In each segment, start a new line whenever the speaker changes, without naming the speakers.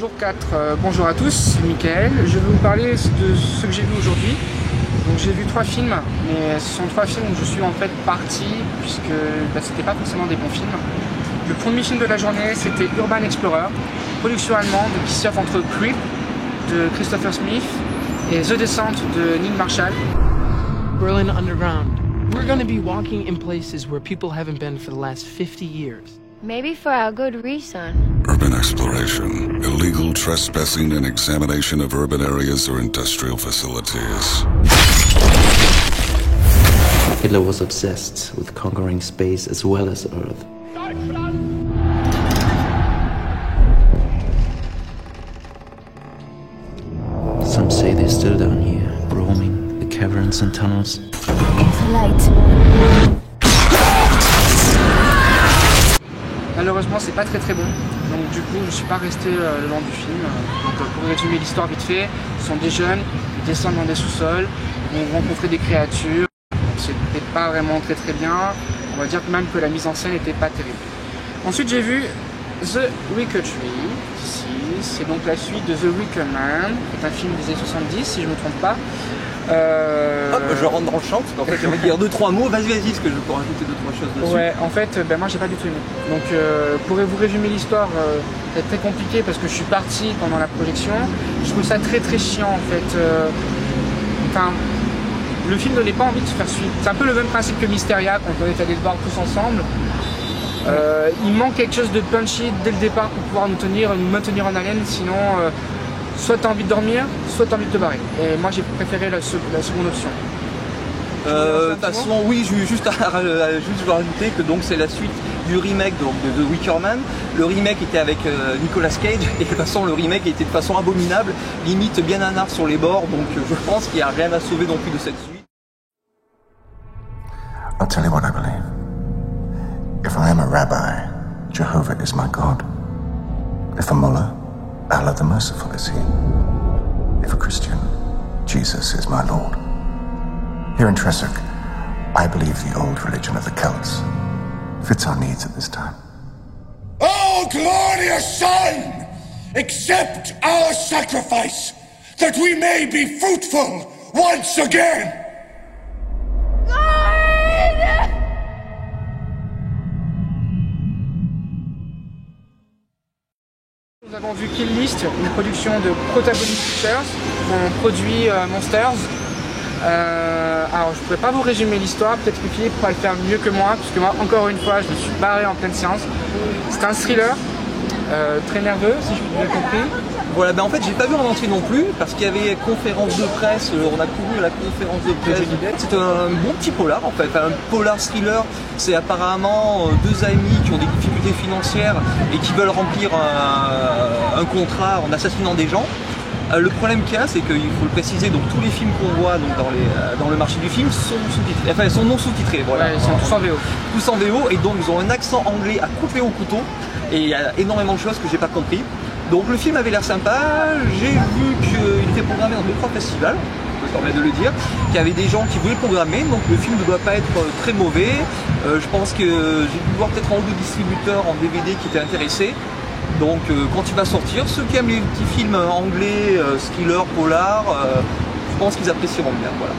Jour 4, bonjour à tous, c'est Mickaël. Je vais vous parler de ce que j'ai vu aujourd'hui. Donc j'ai vu 3 films, mais ce sont 3 films où je suis en fait parti, puisque c'était pas forcément des bons films. Le premier film de la journée, c'était Urban Explorer, production allemande qui surfe entre Creep de Christopher Smith et The Descent de Neil Marshall.
Berlin Underground. We're gonna be walking in places where people haven't been for the last 50 years.
Maybe for our good reason.
Urban exploration, illegal trespassing and examination of urban areas or industrial facilities.
Hitler was obsessed with conquering space as well as Earth. Some say they're still down here, roaming the caverns and tunnels.
It's light.
Malheureusement, c'est pas très bon, donc du coup, je suis pas resté le long du film. Donc, pour résumer l'histoire vite fait, ce sont des jeunes, ils descendent dans des sous-sols, ils vont rencontrer des créatures. C'était pas vraiment très bien. On va dire même que la mise en scène n'était pas terrible. Ensuite, j'ai vu The Wicker Tree. Ici, c'est donc la suite de The Wicker Man, qui est un film des années 70, si je me trompe pas.
Hop, je rentre dans le champ, parce qu'en fait j'aimerais dire 2-3 mots, vas-y, parce que je peux rajouter 2-3 choses dessus.
Ouais, en fait, moi j'ai pas du tout aimé. Donc pour vous résumer l'histoire, c'est très compliqué parce que je suis parti pendant la projection. Je trouve ça très chiant en fait. Enfin, le film donnait pas envie de se faire suivre. C'est un peu le même principe que Mysteria quand on est allé le voir tous ensemble. Il manque quelque chose de punchy dès le départ pour pouvoir nous maintenir en haleine, sinon soit tu as envie de dormir, soit tu as envie de te barrer. Et moi j'ai préféré la seconde option.
De toute façon, oui, je veux juste rajouter que donc c'est la suite du remake donc, de The Wicker Man. Le remake était avec Nicolas Cage et de toute façon le remake était de façon abominable, limite bien nanar sur les bords, donc je pense qu'il n'y a rien à sauver non plus de cette suite.
I'll tell you what I believe. If I am a rabbi, Jehovah is my God. If a mullah, Allah the Merciful is He. If a Christian, Jesus is my Lord. Here in Tressock, I believe the old religion of the Celts fits our needs at this time.
Oh, glorious Son! Accept our sacrifice, that we may be fruitful once again!
Nous avons vu Kill List, une production de Protagonist Pictures, qui ont produit Monsters. Alors je ne pourrais pas vous résumer l'histoire, peut-être que Philippe pourra le faire mieux que moi, puisque moi encore une fois je me suis barré en pleine séance. C'est un thriller, très nerveux si je bien compris.
Voilà, ben en fait j'ai pas vu en entier non plus, parce qu'il y avait conférence de presse, on a couru la conférence de presse. C'est un bon petit polar en fait, un polar thriller. C'est apparemment 2 amis qui ont des difficultés financières et qui veulent remplir un contrat en assassinant des gens. Le problème qu'il y a, c'est qu'il faut le préciser, donc tous les films qu'on voit donc, dans le marché du film sont sous-titrés, enfin ils sont non sous-titrés, voilà.
Ouais, ils sont tous en VO.
Tous en VO, et donc ils ont un accent anglais à couper au couteau, et il y a énormément de choses que j'ai pas compris. Donc le film avait l'air sympa, j'ai vu qu'il était programmé dans 2-3 festivals, je me permets de le dire, qu'il y avait des gens qui voulaient le programmer, donc le film ne doit pas être très mauvais. Je pense que j'ai pu voir peut-être un ou 2 distributeurs en DVD qui étaient intéressés. Donc quand il va sortir, ceux qui aiment les petits films anglais, thriller, polar, je pense qu'ils apprécieront bien. Voilà.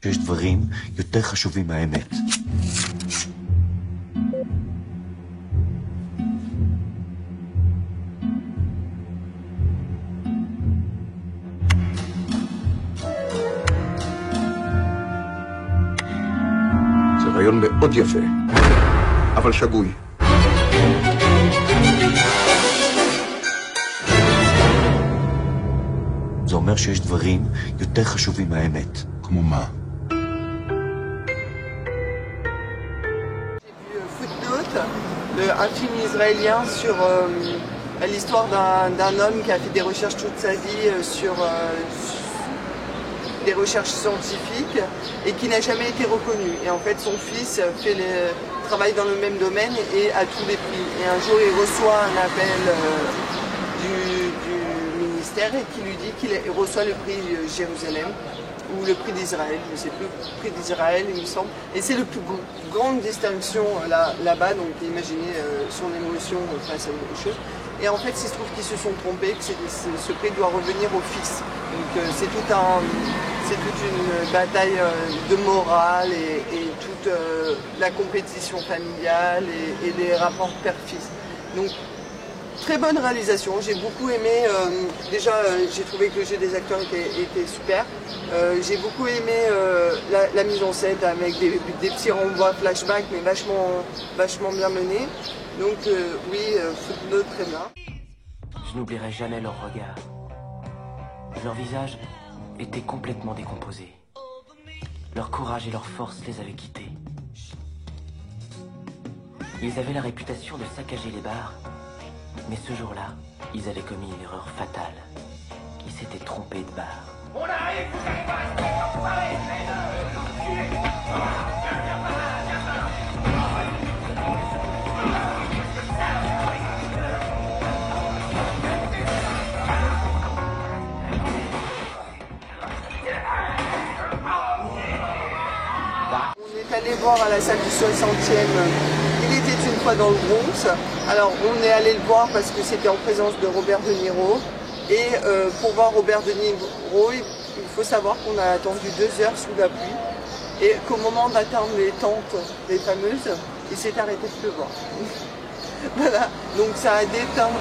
שיש דברים יותר חשובים מהאמת.
רעיון מאוד יפה, אבל שגוי.
זה אומר שיש דברים יותר חשובים מהאמת.
כמו מה?
Un film israélien sur l'histoire d'un homme qui a fait des recherches toute sa vie sur des recherches scientifiques et qui n'a jamais été reconnu. Et en fait, son fils travaille dans le même domaine et a tous les prix. Et un jour, il reçoit un appel du ministère et qui lui dit qu'il reçoit le prix Jérusalem ou le prix d'Israël, je ne sais plus, le prix d'Israël il me semble. Et c'est la plus grande distinction là-bas, donc imaginez son émotion face à autre chose. Et en fait, il se trouve qu'ils se sont trompés, que ce prix doit revenir au fils. Donc c'est toute une bataille de morale et toute la compétition familiale et les rapports père-fils. Donc très bonne réalisation, j'ai beaucoup aimé, déjà j'ai trouvé que le jeu des acteurs était super, j'ai beaucoup aimé la mise en scène avec des petits renvois flashback mais vachement bien menés, donc oui, Footnote très bien.
Je n'oublierai jamais leur regard, leur visage était complètement décomposé, leur courage et leur force les avaient quittés. Ils avaient la réputation de saccager les bars. Mais ce jour-là, ils avaient commis une erreur fatale. Ils s'étaient trompés de bar. On arrive, vous savez pas ce qu'on va parler,
On est allé voir à la salle du 60e Il était une fois dans le Bronx. Alors on est allé le voir parce que c'était en présence de Robert De Niro. Et pour voir Robert De Niro, il faut savoir qu'on a attendu 2 heures sous la pluie. Et qu'au moment d'atteindre les tentes, les fameuses, il s'est arrêté de pleuvoir. Voilà, donc ça a déteint,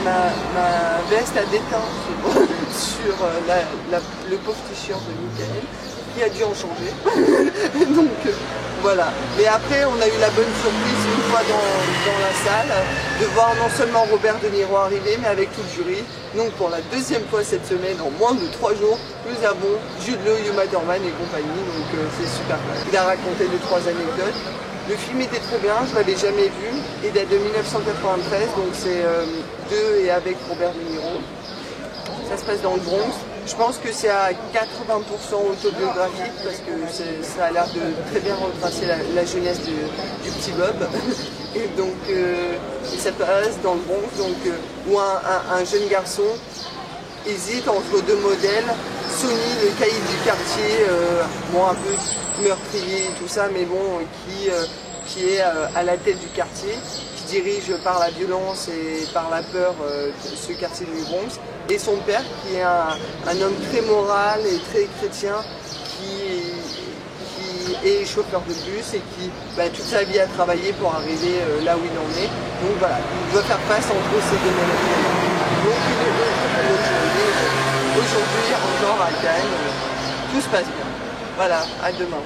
ma veste a déteint sur le pauvre t-shirt de Michael, qui a dû en changer. Donc voilà. Mais après, on a eu la bonne surprise une fois dans la salle de voir non seulement Robert De Niro arriver, mais avec tout le jury. Donc pour la 2e fois cette semaine, en moins de 3 jours, nous avons Jude Law, Uma Thurman et compagnie. Donc c'est super. Il a raconté 2-3 anecdotes. Le film était très bien, je ne l'avais jamais vu. Il date de 1993, donc c'est de et avec Robert De Niro. Ça se passe dans le Bronx. Je pense que c'est à 80% autobiographique parce que ça a l'air de très bien retracer la jeunesse du petit Bob. Et donc ça passe dans le Bronx, donc, où un jeune garçon hésite entre 2 modèles. Sonny, le caïd du quartier, bon, un peu meurtrier et tout ça, mais bon, qui est à la tête du quartier, qui dirige par la violence et par la peur ce quartier du Bronx, et son père qui est un homme très moral et très chrétien, qui est chauffeur de bus et qui toute sa vie a travaillé pour arriver là où il en est. Donc voilà, il doit faire face entre ces 2 mondes. Donc aujourd'hui encore à Cannes, tout se passe bien. Voilà, à demain.